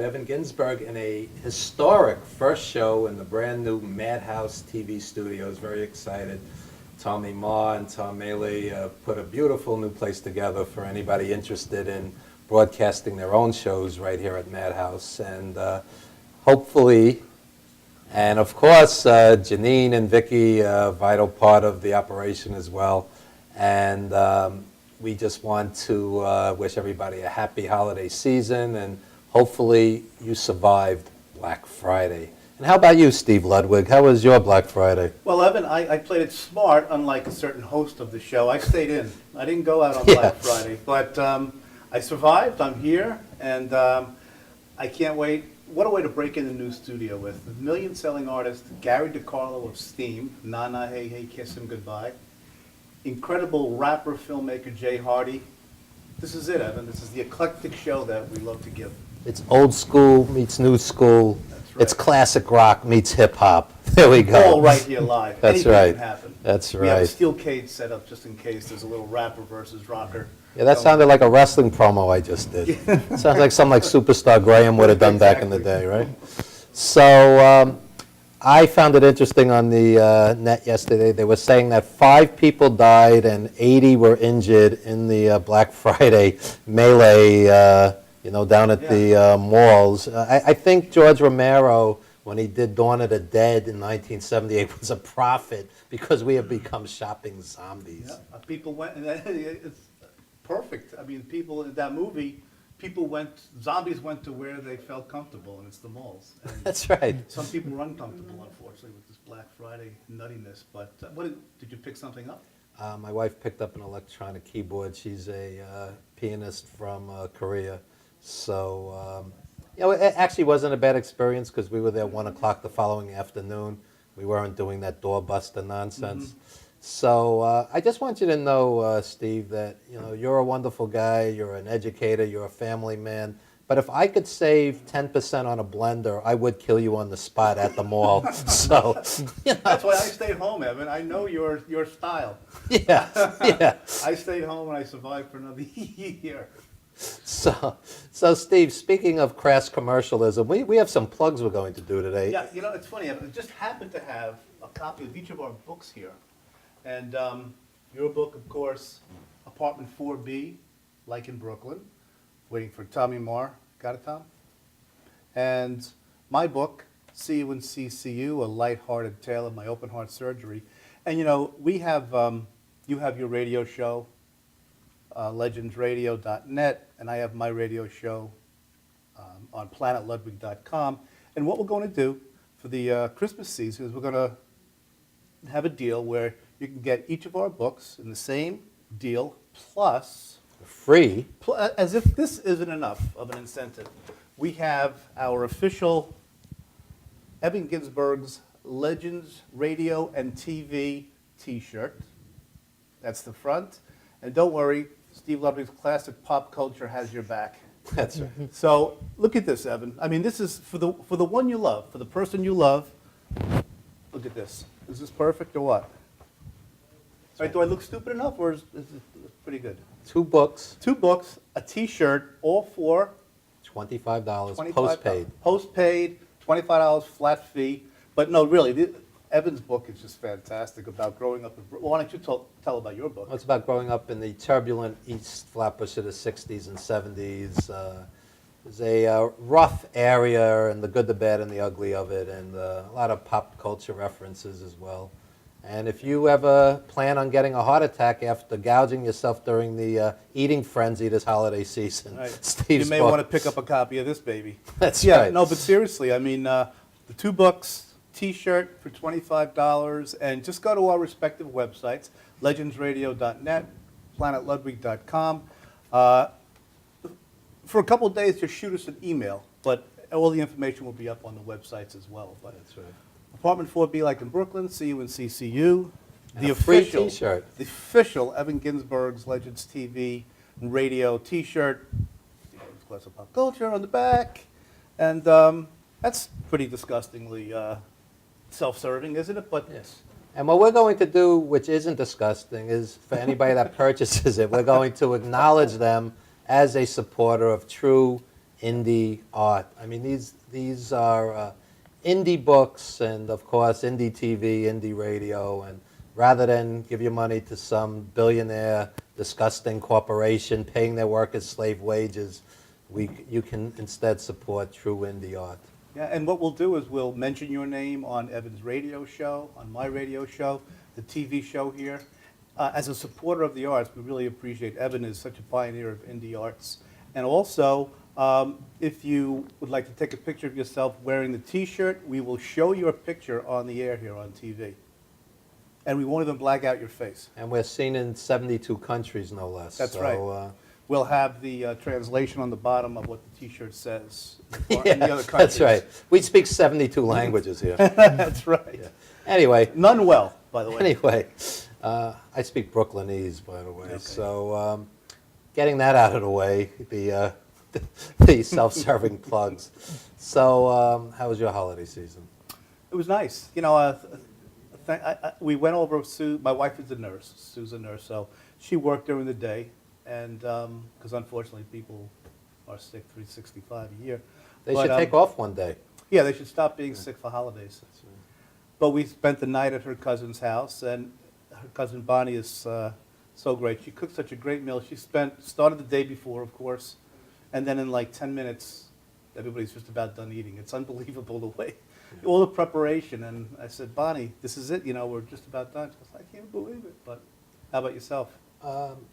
Evan Ginsburg in a historic first show in the brand new Madhouse TV studios. Very excited. Tommy Ma and Tom Maley put a beautiful new place together for anybody interested in broadcasting their own shows right here at Madhouse. And hopefully, and of course, Janine and Vicky, a vital part of the operation as well. And we just want to wish everybody a happy holiday season, and hopefully you survived Black Friday. And how about you, Steve Ludwig? How was your Black Friday? Well, Evan, I played it smart, unlike a certain host of the show. I stayed in. I didn't go out on Black Friday, but I survived. I'm here, and I can't wait. What a way to break in the new studio with the million-selling artist Gary DiCarlo of Steam, Na Na Hey Hey Kiss Him Goodbye. Incredible rapper, filmmaker Jay Hardy. This is it, Evan. This is the eclectic show that we love to give. It's old school meets new school. That's right. It's classic rock meets hip hop. There we go. All right here live. That's Anything right. can happen. That's We have a right. steel cage set up just in case there's a little rapper versus rocker. Yeah, that sounded like a wrestling promo I just did. Sounds like something like Superstar Graham would have done back in the day, right? So I found it interesting on the net yesterday. They were saying that 5 people died and 80 were injured in the Black Friday melee, down at the malls. I think George Romero, when he did Dawn of the Dead in 1978, was a prophet because we have become shopping zombies. Yeah, people went, and it's perfect. I mean, people in that movie, zombies went to where they felt comfortable, and it's the malls. And That's right. some people were uncomfortable, unfortunately, with this Black Friday nuttiness. But did you pick something up? My wife picked up an electronic keyboard. She's a pianist from Korea. So, it actually wasn't a bad experience because we were there 1 o'clock the following afternoon. We weren't doing that doorbuster nonsense. Mm-hmm. So I just want you to know, Steve, that you're a wonderful guy. You're an educator. You're a family man. But if I could save 10% on a blender, I would kill you on the spot at the mall. So That's why I stayed home, Evan. I know your style. Yeah. I stayed home and I survived for another year. So Steve, speaking of crass commercialism, we have some plugs we're going to do today. Yeah, it's funny. I just happened to have a copy of each of our books here. And your book, of course, Apartment 4B, like in Brooklyn, waiting for Tommy Marr. Got it, Tom? And my book, See You and CCU, A Lighthearted Tale of My Open Heart Surgery. And, we have, you have your radio show, legendsradio.net, and I have my radio show on planetludwig.com. And what we're going to do for the Christmas season is we're going to have a deal where you can get each of our books in the same deal, plus free. As if this isn't enough of an incentive, we have our official Evan Ginzburg'S Legends Radio and TV T-shirt. That's the front. And don't worry, Steve Ludwig's Classic Pop Culture has your back. That's right. So look at this, Evan. I mean, this is for the one you love, for the person you love. Look at this. Is this perfect or what? Right, do I look stupid enough, or is it pretty good? 2 books. 2 books, a T-shirt, all for $25 postpaid. Postpaid, $25 flat fee. But no, really, Evan's book is just fantastic about growing up. Why don't you tell about your book? Well, it's about growing up in the turbulent East Flatbush of the 60s and 70s. It was a rough area, and the good, the bad, and the ugly of it, and a lot of pop culture references as well. And if you ever plan on getting a heart attack after gouging yourself during the eating frenzy this holiday season, Right. Steve's You may book. want to pick up a copy of this baby. That's Yeah, right. no, but seriously, I mean, the 2 books, T-shirt for $25, and just go to our respective websites, legendsradio.net, planetludwig.com. For a couple of days, just shoot us an email, but all the information will be up on the websites as well. But That's right. Apartment 4B, like in Brooklyn, See You in CCU. And a free T-shirt. The official Evan Ginzburg'S Legends TV and Radio T-shirt. Classic Pop Culture on the back. And that's pretty disgustingly self-serving, isn't it? But Yes. And what we're going to do, which isn't disgusting, is for anybody that purchases it, we're going to acknowledge them as a supporter of true indie art. I mean, these are indie books and, of course, indie TV, indie radio. And rather than give your money to some billionaire, disgusting corporation paying their workers slave wages, you can instead support true indie art. Yeah, and what we'll do is we'll mention your name on Evan's radio show, on my radio show, the TV show here. As a supporter of the arts, we really appreciate Evan is such a pioneer of indie arts. And also, if you would like to take a picture of yourself wearing the T-shirt, we will show your picture on the air here on TV. And we won't even black out your face. And we're seen in 72 countries, no less. That's right. We'll have the translation on the bottom of what the T-shirt says in Yeah, the other countries. that's right. We speak 72 languages here. That's right. Yeah. Anyway, None well, by the way. anyway, I speak Brooklynese, by the way. Okay. So getting that out of the way, the self-serving plugs. So how was your holiday season? It was nice. You know, we went over, my wife is a nurse, Sue's a nurse, so she worked during the day, and because unfortunately people are sick 365 a year. They should take off one day. Yeah, they should stop being sick for holidays. But we spent the night at her cousin's house, and her cousin Bonnie is so great. She cooked such a great meal. She started the day before, of course, and then in like 10 minutes, everybody's just about done eating. It's unbelievable the way, all the preparation. And I said, Bonnie, this is it, you know, we're just about done. She goes, I can't believe it. But how about yourself?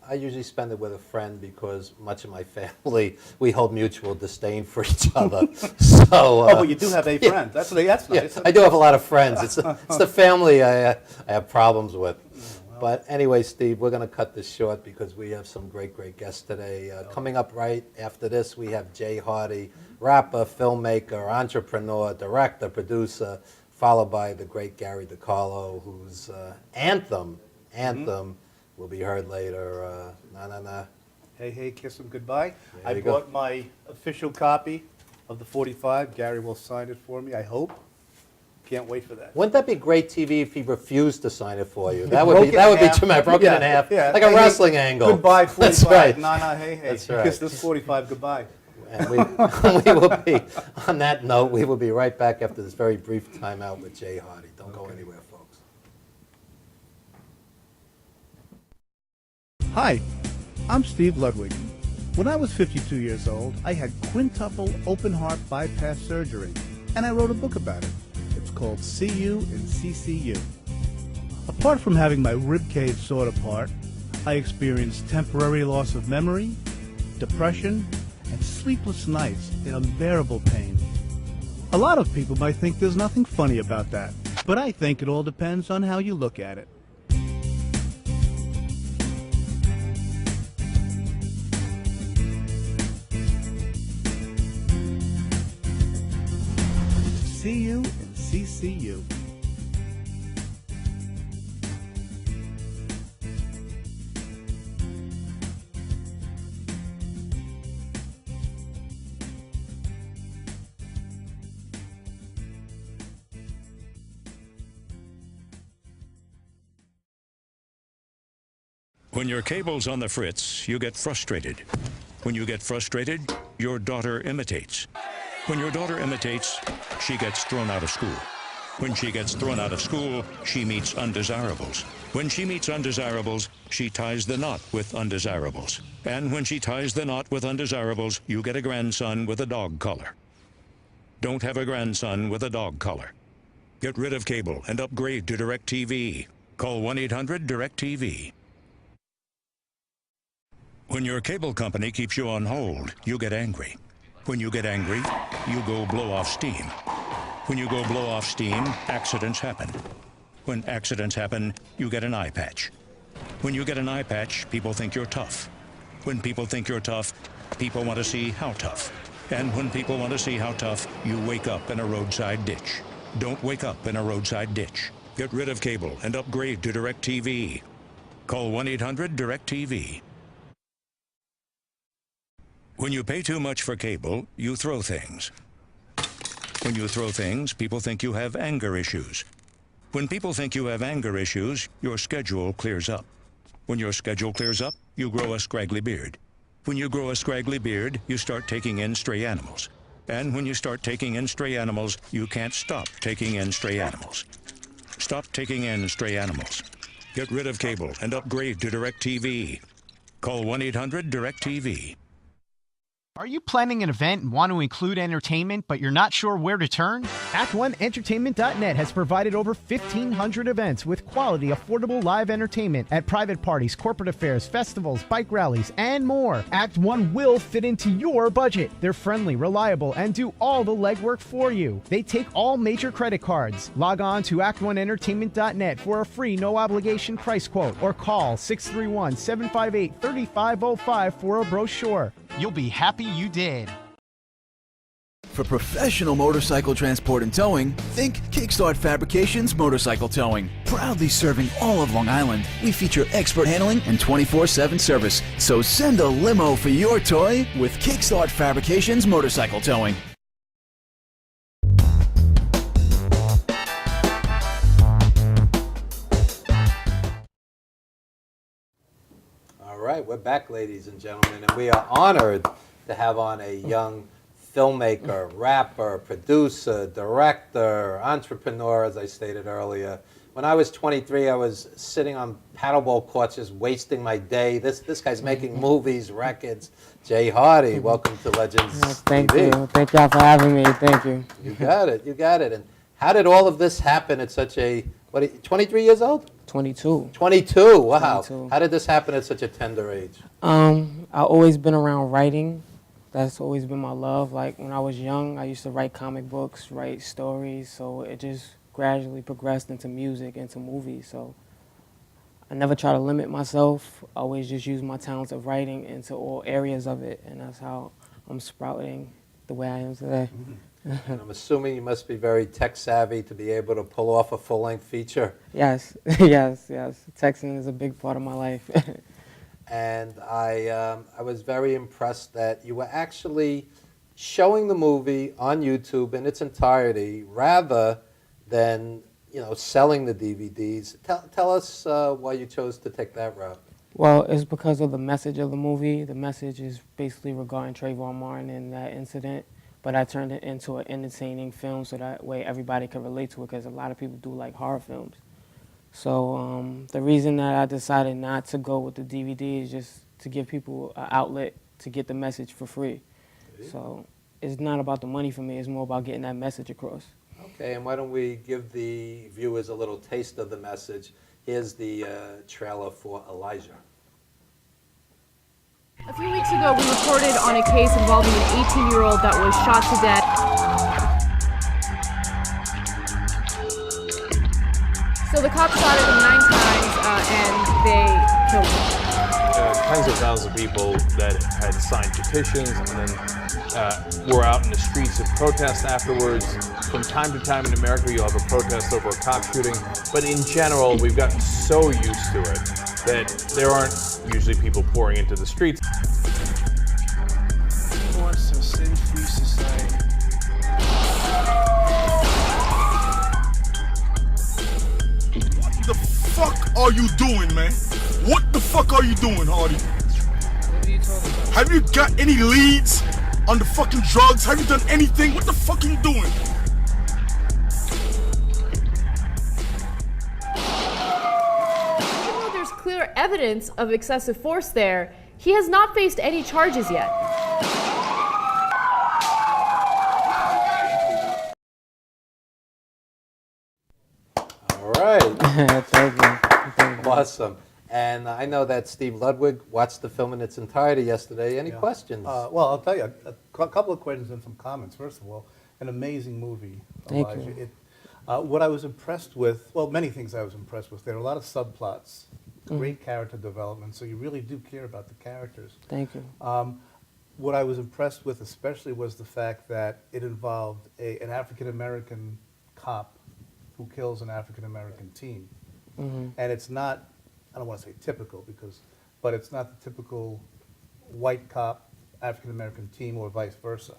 I usually spend it with a friend because much of my family, we hold mutual disdain for each other. So, Oh, but you do have a friend. That's nice. yeah, I do have a lot of friends. It's the family I have problems with. But anyway, Steve, we're going to cut this short because we have some great, great guests today. Coming up right after this, we have Jay Hardy, rapper, filmmaker, entrepreneur, director, producer, followed by the great Gary DiCarlo, whose anthem will be heard later. Na na na. Hey, hey, kiss him goodbye. There I you go. bought my official copy of the 45. Gary will sign it for me, I hope. Can't wait for that. Wouldn't that be great TV if he refused to sign it for you? That Broke would it be that in would be half. tremendous. Broken Yeah, in half, yeah. like a Hey, hey, wrestling angle. Goodbye, 45. That's right. Nah, nah, hey, hey. That's right. Kiss this 45 goodbye. And we will be, on that note, we will be right back after this very brief timeout with Jay Hardy. Don't go anywhere, folks. Hi, I'm Steve Ludwig. When I was 52 years old, I had quintuple open heart bypass surgery, and I wrote a book about it. It's called See You and CCU. Apart from having my rib cage sawed apart, I experienced temporary loss of memory, depression, and sleepless nights in unbearable pain. A lot of people might think there's nothing funny about that, but I think it all depends on how you look at it. See you and CCU. When your cable's on the fritz, you get frustrated. When you get frustrated, your daughter imitates. When your daughter imitates, she gets thrown out of school. When she gets thrown out of school, she meets undesirables. When she meets undesirables, she ties the knot with undesirables. And when she ties the knot with undesirables, you get a grandson with a dog collar. Don't have a grandson with a dog collar. Get rid of cable and upgrade to DirecTV. Call 1-800-DirecTV. When your cable company keeps you on hold, you get angry. When you get angry, you go blow off steam. When you go blow off steam, accidents happen. When accidents happen, you get an eye patch. When you get an eye patch, people think you're tough. When people think you're tough, people want to see how tough. And when people want to see how tough, you wake up in a roadside ditch. Don't wake up in a roadside ditch. Get rid of cable and upgrade to DirecTV. Call 1-800-DirecTV. When you pay too much for cable, you throw things. When you throw things, people think you have anger issues. When people think you have anger issues, your schedule clears up. When your schedule clears up, you grow a scraggly beard. When you grow a scraggly beard, you start taking in stray animals. And when you start taking in stray animals, you can't stop taking in stray animals. Stop taking in stray animals. Get rid of cable and upgrade to DirecTV. Call 1-800-DirecTV. Are you planning an event and want to include entertainment, but you're not sure where to turn? Act1Entertainment.net has provided over 1,500 events with quality, affordable live entertainment at private parties, corporate affairs, festivals, bike rallies, and more. Act One will fit into your budget. They're friendly, reliable, and do all the legwork for you. They take all major credit cards. Log on to Act1Entertainment.net for a free, no-obligation price quote, or call 631-758-3505 for a brochure. You'll be happy you did. For professional motorcycle transport and towing, think Kickstart Fabrications Motorcycle Towing. Proudly serving all of Long Island, we feature expert handling and 24/7 service. So send a limo for your toy with Kickstart Fabrications Motorcycle Towing. All right, we're back, ladies and gentlemen, and we are honored to have on a young filmmaker, rapper, producer, director, entrepreneur, as I stated earlier. When I was 23, I was sitting on paddleball courts just wasting my day. This guy's making movies, records. Jay Hardy, welcome to Legends Thank TV. you. Thank y'all for having me. Thank you. You got it, you got it. And how did all of this happen at such a, 23 years old? 22. 22, wow. 22. How did this happen at such a tender age? I've always been around writing. That's always been my love. Like when I was young, I used to write comic books, write stories. So it just gradually progressed into music, into movies. So I never try to limit myself. I always just use my talents of writing into all areas of it. And that's how I'm sprouting the way I am today. And I'm assuming you must be very tech savvy to be able to pull off a full-length feature. Yes, yes, yes. Texting is a big part of my life. And I was very impressed that you were actually showing the movie on YouTube in its entirety rather than, selling the DVDs. Tell us why you chose to take that route. Well, it's because of the message of the movie. The message is basically regarding Trayvon Martin and that incident, but I turned it into an entertaining film so that way everybody can relate to it, because a lot of people do like horror films. So the reason that I decided not to go with the DVD is just to give people an outlet to get the message for free. So it's not about the money for me, it's more about getting that message across. Okay, and why don't we give the viewers a little taste of the message. Here's the trailer for Elijah. A few weeks ago, we reported on a case involving an 18-year-old that was shot to death. So the cops shot at him 9 times, and they killed him. Tens of thousands of people that had signed petitions and then were out in the streets of protest afterwards. From time to time in America, you'll have a protest over a cop shooting, but in general, we've gotten so used to it that there aren't usually people pouring into the streets. He wants a sin-free society. What the fuck are you doing, man? What the fuck are you doing, Hardy? What are you talking about? Have you got any leads on the fucking drugs? Have you done anything? What the fuck are you doing? Even though there's clear evidence of excessive force there, he has not faced any charges yet. All right. Thank you. Thank you. Awesome. And I know that Steve Ludwig watched the film in its entirety yesterday. Any questions? Well, I'll tell you, a couple of questions and some comments. First of all, an amazing movie, Thank Elijah. you. What I was impressed with, well, many things I was impressed with. There are a lot of subplots, great character development, so you really do care about the characters. Thank you. What I was impressed with especially was the fact that it involved an African-American cop who kills an African-American teen. And it's not, I don't want to say typical, but it's not the typical white cop, African-American teen, or vice versa.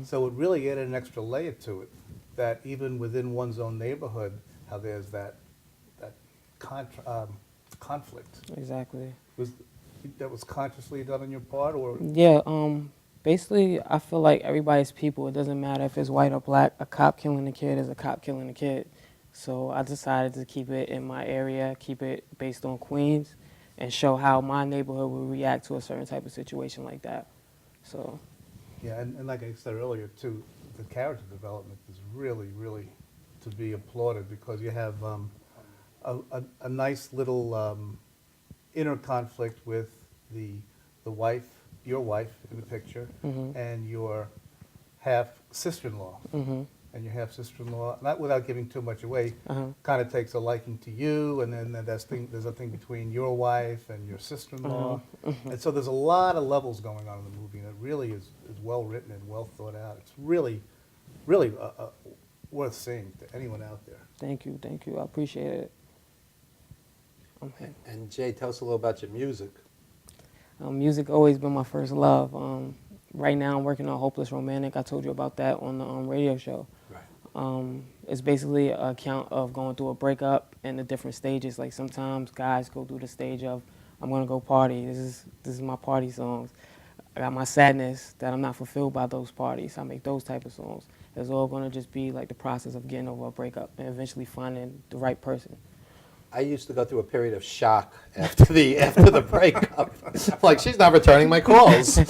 So it really added an extra layer to it, that even within one's own neighborhood, how there's that conflict. Exactly. that was consciously done on your part, or? Yeah, basically, I feel like everybody's people. It doesn't matter if it's white or black. A cop killing a kid is a cop killing a kid. So I decided to keep it in my area, keep it based on Queens, and show how my neighborhood would react to a certain type of situation like that. So. Yeah, and like I said earlier, too, the character development is really, really to be applauded, because you have a nice little inner conflict with the wife, your wife in the picture, and your half sister-in-law. And your half sister-in-law, not without giving too much away, kind of takes a liking to you, and then there's a thing between your wife and your sister-in-law, and so there's a lot of levels going on in the movie, and it really is well written and well thought out. It's really, really worth seeing to anyone out there. Thank you, I appreciate it. Okay. And Jay, tell us a little about your music. Music always been my first love. Right now I'm working on Hopeless Romantic. I told you about that on the radio show. Right. It's basically an account of going through a breakup and the different stages. Like sometimes guys go through the stage of, I'm gonna go party. This is my party songs. I got my sadness that I'm not fulfilled by those parties. I make those type of songs. It's all gonna just be like the process of getting over a breakup and eventually finding the right person. I used to go through a period of shock after the breakup. Like, she's not returning my calls. Check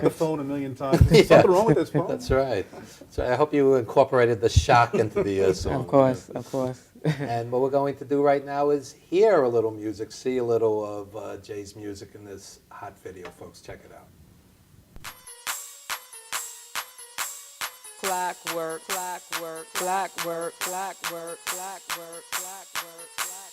the phone a million times. There's something wrong with this phone. That's right. So I hope you incorporated the shock into the song. Of course. And what we're going to do right now is hear a little music, see a little of Jay's music in this hot video, folks. Check it out. Black work, black work, black work, black work, black work, black work, black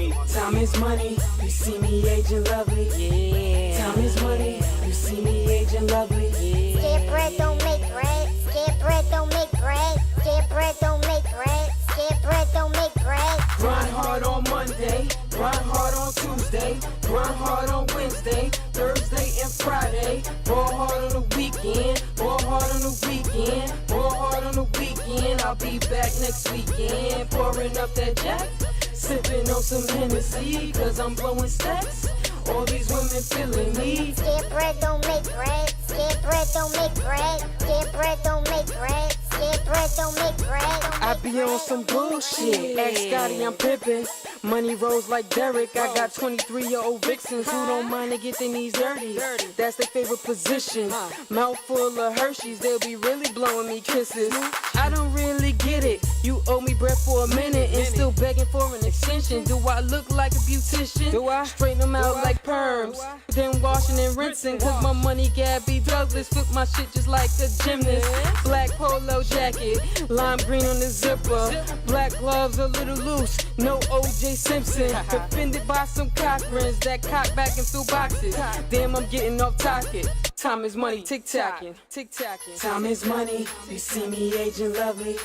work. Time is money, you see me aging lovely. Yeah. Time is money, you see me aging lovely. Yeah. Scared bread don't make bread. Scared bread don't make bread. Scared bread don't make bread. Scared bread don't make bread. Grind hard on Monday, grind hard on Tuesday, grind hard on Wednesday, Thursday and Friday. Ball hard on the weekend, ball hard on the weekend, ball hard on the weekend. I'll be back next weekend, pouring up that jack, sipping on some Hennessy, cause I'm blowing stacks. All these women feeling me. Scared bread don't make bread. Scared bread don't make bread. Scared bread don't make bread. Scared bread don't make bread. I be on some bullshit. Ask Scotty, I'm pimpin'. Money rolls like Derek. I got 23-year-old vixens who don't mind to get their knees dirty. That's their favorite position. Mouth full of Hershey's, they'll be really blowing me kisses. I don't really get it. You owe me bread for a minute and still begging for an extension. Do I look like a beautician? Do I straighten them out like perms? Then washing and rinsing, cause my money Gabby Douglas. Flip my shit just like a gymnast. Black polo jacket, lime green on the zipper. Black gloves a little loose, no O.J. Simpson. Offended by some Cochrans that cock back and through boxes. Damn, I'm getting off topic. Time is money, tick-tacking, tick-tacking. Time is money, you see me aging lovely.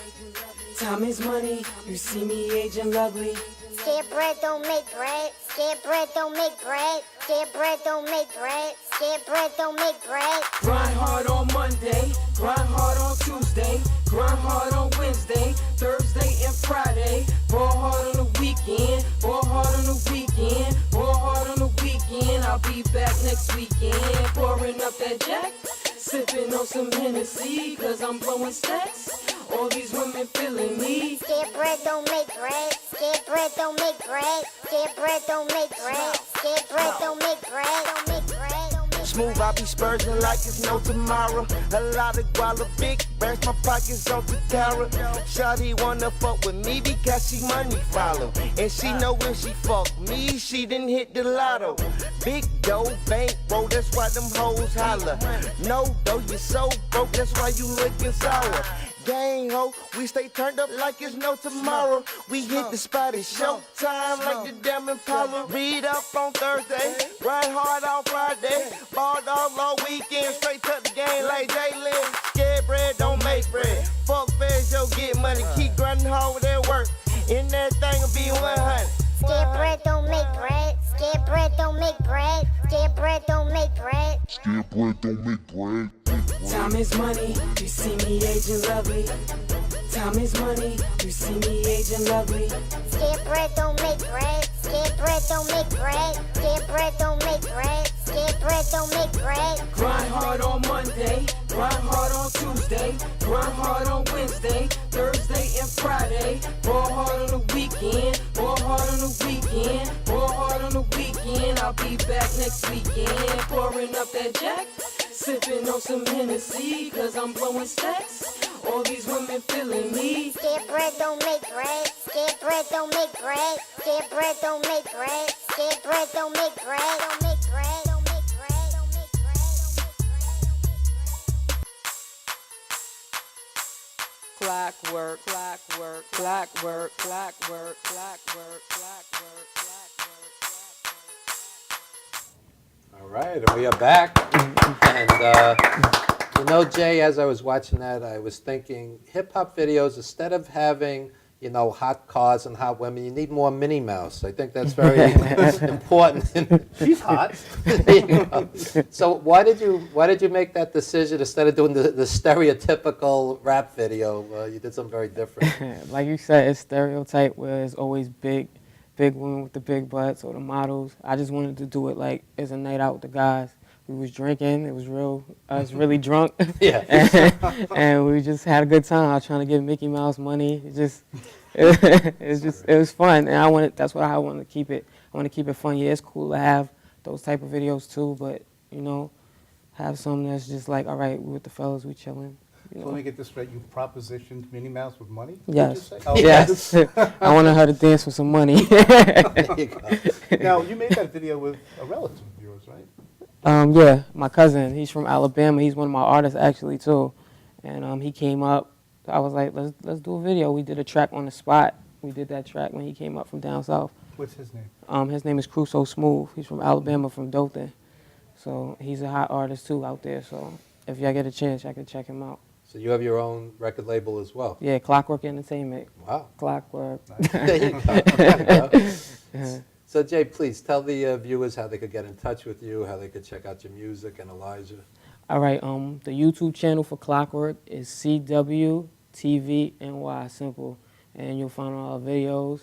Time is money, you see me aging lovely. Scared bread don't make bread. Scared bread don't make bread. Scared bread don't make bread. Scared bread don't make bread. Grind hard on Monday, grind hard on Tuesday, grind hard on Wednesday, Thursday and Friday. Ball hard on the weekend, ball hard on the weekend, ball hard on the weekend. I'll be back next weekend, pouring up that jack, sipping on some Hennessy, cause I'm blowing stacks. All these women feeling me. Scared bread don't make bread. Scared bread don't make bread. Scared bread don't make bread. Scared bread don't make bread. Don't make bread. Smooth, I be spurging like it's no tomorrow. A lot of guala, big bands, my pockets on the tower. Shawty wanna fuck with me because she money follow. And she know when she fuck me, she done hit the lotto. Big dough, bank roll, that's why them hoes holler. No dough, you so broke, that's why you looking sour. Gang ho, we stay turned up like it's no tomorrow. We hit the spot, it's showtime like the damn Impala. Read up on Thursday, ride hard on Friday. Balled all all weekend, straight to the game like Jalen. Scared bread, don't make bread. Fuck feds, yo, get money. Keep grinding hard with that work, and that thing will be 100. Scared bread don't make bread. Scared bread don't make bread. Scared bread don't make bread. Scared bread don't make bread. Time is money, you see me aging lovely. Time is money, you see me aging lovely. Scared bread don't make bread. Scared bread don't make bread. Scared bread don't make bread. Scared bread don't make bread. Grind hard on Monday, grind hard on Tuesday, grind hard on Wednesday, Thursday and Friday. Ball hard on the weekend, ball hard on the weekend, ball hard on the weekend. I'll be back next weekend, pouring up that Jack, sipping on some Hennessy, cause I'm blowing stacks. All these women feeling me. Scared bread don't make bread. Scared bread don't make bread. Scared bread don't make bread. Scared bread don't make bread. Don't make bread. Don't make bread. Don't make bread. Clockwork, clockwork, clockwork, clockwork, clockwork, clockwork, clockwork. All right, and we are back. And you know, Jay, as I was watching that, I was thinking hip-hop videos, instead of having, you know, hot cars and hot women, you need more Minnie Mouse. I think that's very important. She's hot. There you go. So why did you make that decision instead of doing the stereotypical rap video? You did something very different. Like you said, it's stereotype where it's always big women with the big butts or the models. I just wanted to do it like as a night out with the guys. We was drinking. It was real. I was really drunk. Yeah. and we just had a good time. I was trying to give Mickey Mouse money. It was fun, and that's what I want to keep it. I want to keep it fun. Yeah, it's cool to have those type of videos too, but you know, have something that's just like, all right, we with the fellas, we chilling. You know? So let me get this straight. You propositioned Minnie Mouse with money? Yes. Oh, yes. I wanted her to dance for some money. There you go. Now, you made that video with a relative of yours, right? Yeah, my cousin. He's from Alabama. He's one of my artists actually too, and he came up. I was like, let's do a video. We did a track on the spot. We did that track when he came up from down south. What's his name? His name is Crusoe Smooth. He's from Alabama, from Dothan. So he's a hot artist too out there. So if y'all get a chance, y'all can check him out. So you have your own record label as well? Yeah, Clockwork Entertainment. Wow. Clockwork. Nice. There you go. There you go. So Jay, please tell the viewers how they could get in touch with you, how they could check out your music, and Elijah. All right, the YouTube channel for Clockwork is CWTVNY, simple. And you'll find all our videos.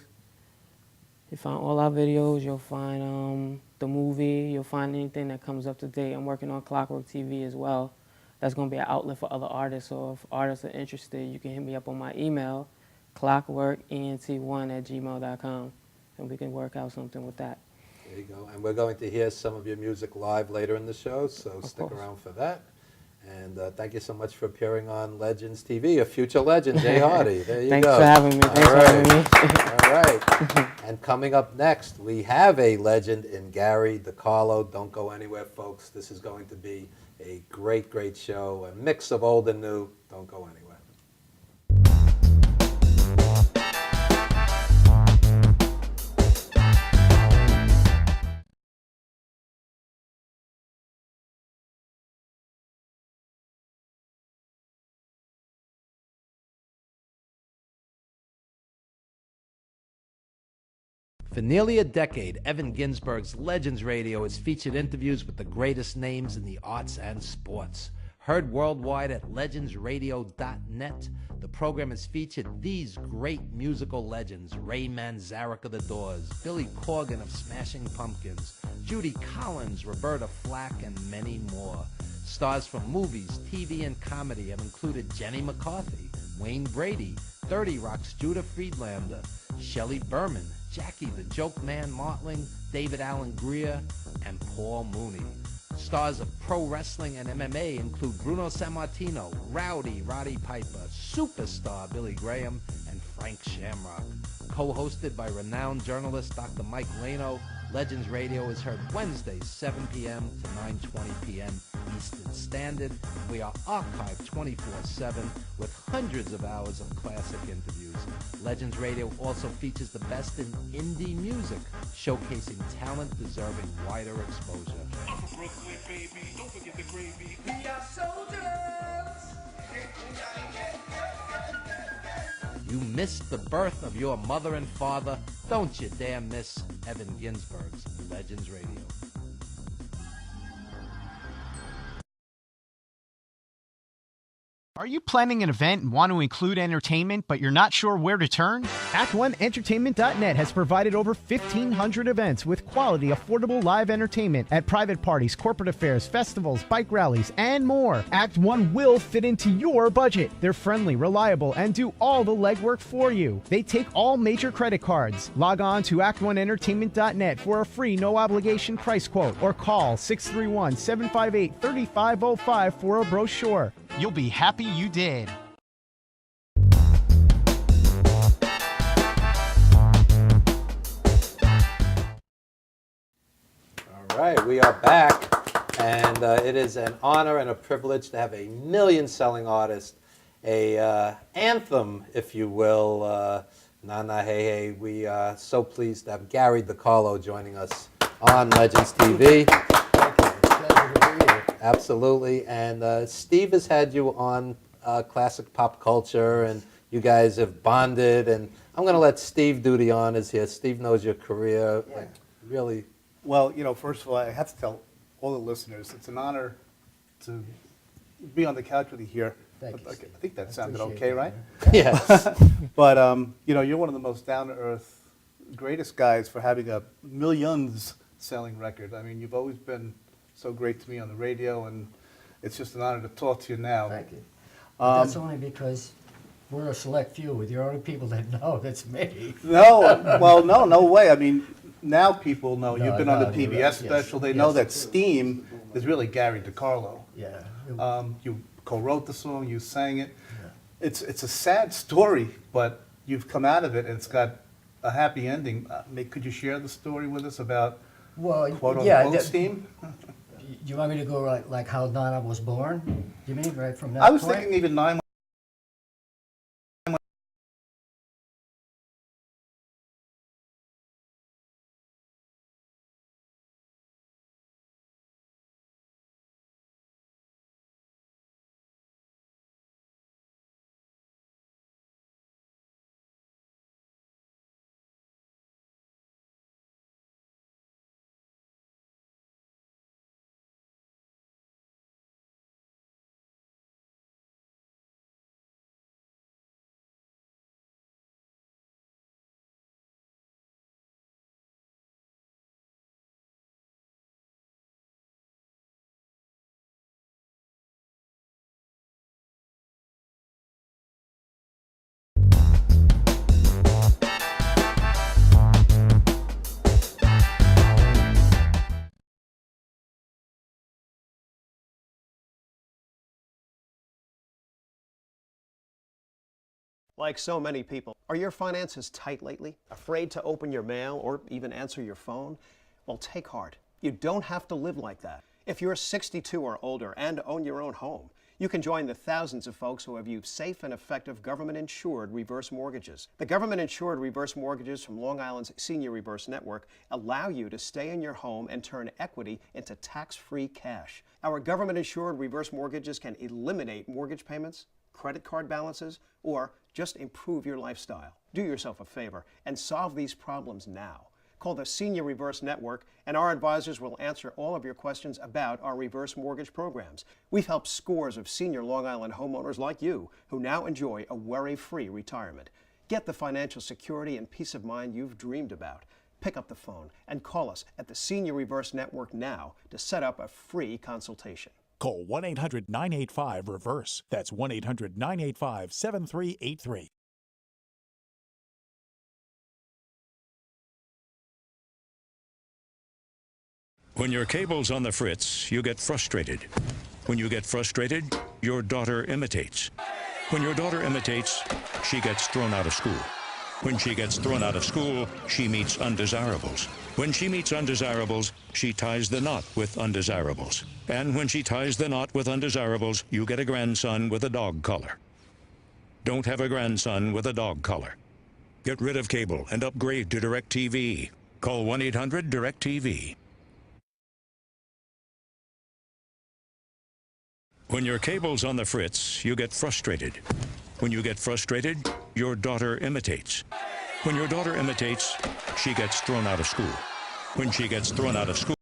You'll find all our videos. You'll find the movie. You'll find anything that comes up to date. I'm working on Clockwork TV as well. That's going to be an outlet for other artists. So if artists are interested, you can hit me up on my email, clockworkent1@gmail.com, and we can work out something with that. There you go. And we're going to hear some of your music live later in the show, so stick around for that. And thank you so much for appearing on Legends TV, a future legend, Jay Hardy. There you Thanks go. for having me. Thanks for having me. All right. And coming up next, we have a legend in Gary DiCarlo. Don't go anywhere, folks. This is going to be a great, great show, a mix of old and new. Don't go anywhere. For nearly a decade, Evan Ginzburg'S Legends Radio has featured interviews with the greatest names in the arts and sports. Heard worldwide at legendsradio.net, the program has featured these great musical legends: Ray Manzarek of The Doors, Billy Corgan of Smashing Pumpkins, Judy Collins, Roberta Flack, and many more. Stars from movies, TV, and comedy have included Jenny McCarthy, Wayne Brady, 30 Rock's Judah Friedlander, Shelley Berman, Jackie the Joke Man Martling, David Allen Greer, and Paul Mooney. Stars of pro wrestling and MMA include Bruno Sammartino, Rowdy Roddy Piper, Superstar Billy Graham, and Frank Shamrock. Co-hosted by renowned journalist Dr. Mike Lano, Legends Radio is heard Wednesdays, 7 p.m. to 9:20 p.m. Eastern Standard. We are archived 24/7 with hundreds of hours of classic interviews. Legends Radio also features the best in indie music, showcasing talent deserving wider exposure. Brooklyn, baby, don't forget the gravy. We are soldiers. You missed the birth of your mother and father. Don't you dare miss Evan Ginzburg'S Legends Radio. Are you planning an event and want to include entertainment, but you're not sure where to turn? Act1Entertainment.net has provided over 1,500 events with quality, affordable live entertainment at private parties, corporate affairs, festivals, bike rallies, and more. Act One will fit into your budget. They're friendly, reliable, and do all the legwork for you. They take all major credit cards. Log on to Act1Entertainment.net for a free, no-obligation price quote, or call 631-758-3505 for a brochure. You'll be happy you did. All right, we are back, and it is an honor and a privilege to have a million-selling artist, a anthem, if you will, Nana Hey Hey. We are so pleased to have Gary DiCarlo joining us on Legends TV. Absolutely, and Steve has had you on Classic Pop Culture, and you guys have bonded, and I'm going to let Steve do the honors here. Steve knows your career, like, really. Well, you know, first of all, I have to tell all the listeners, it's an honor to be on the couch with you here. Thank you, I Steve. think that sounded appreciate okay, it, right? Yes. But, you know, you're one of the most down-to-earth, greatest guys for having a millions selling record. I mean, you've always been so great to me on the radio, and it's just an honor to talk to you now. Thank you. But that's only because we're a select few. With your only people that know, that's me. No, well, no way. I mean, now people know. No, You've been on the no, you're PBS right, special. yes, They know yes. that Steam is really Gary DiCarlo. Yeah. You co-wrote the song, you sang it. Yeah. It's a sad story, but you've come out of it, and it's got a happy ending. Could you share the story with us about quote-unquote Steam? You want me to go like how Donna was born? You mean right from that I was point? thinking even 9. Like so many people, are your finances tight lately? Afraid to open your mail or even answer your phone? Well, take heart. You don't have to live like that. If you're 62 or older and own your own home, you can join the thousands of folks who have used safe and effective government-insured reverse mortgages. The government-insured reverse mortgages from Long Island's Senior Reverse Network allow you to stay in your home and turn equity into tax-free cash. Our government-insured reverse mortgages can eliminate mortgage payments, credit card balances, or just improve your lifestyle. Do yourself a favor and solve these problems now. Call the Senior Reverse Network, and our advisors will answer all of your questions about our reverse mortgage programs. We've helped scores of senior Long Island homeowners like you who now enjoy a worry-free retirement. Get the financial security and peace of mind you've dreamed about. Pick up the phone and call us at the Senior Reverse Network now to set up a free consultation. Call 1-800-985-REVERSE. That's 1-800-985-7383. When your cable's on the fritz, you get frustrated. When you get frustrated, your daughter imitates. When your daughter imitates, she gets thrown out of school. When she gets thrown out of school, she meets undesirables. When she meets undesirables, she ties the knot with undesirables. And when she ties the knot with undesirables, you get a grandson with a dog collar. Don't have a grandson with a dog collar. Get rid of cable and upgrade to DirecTV. Call 1-800-DirecTV. When your cable's on the fritz, you get frustrated. When you get frustrated, your daughter imitates. When your daughter imitates, she gets thrown out of school. When she gets thrown out of school,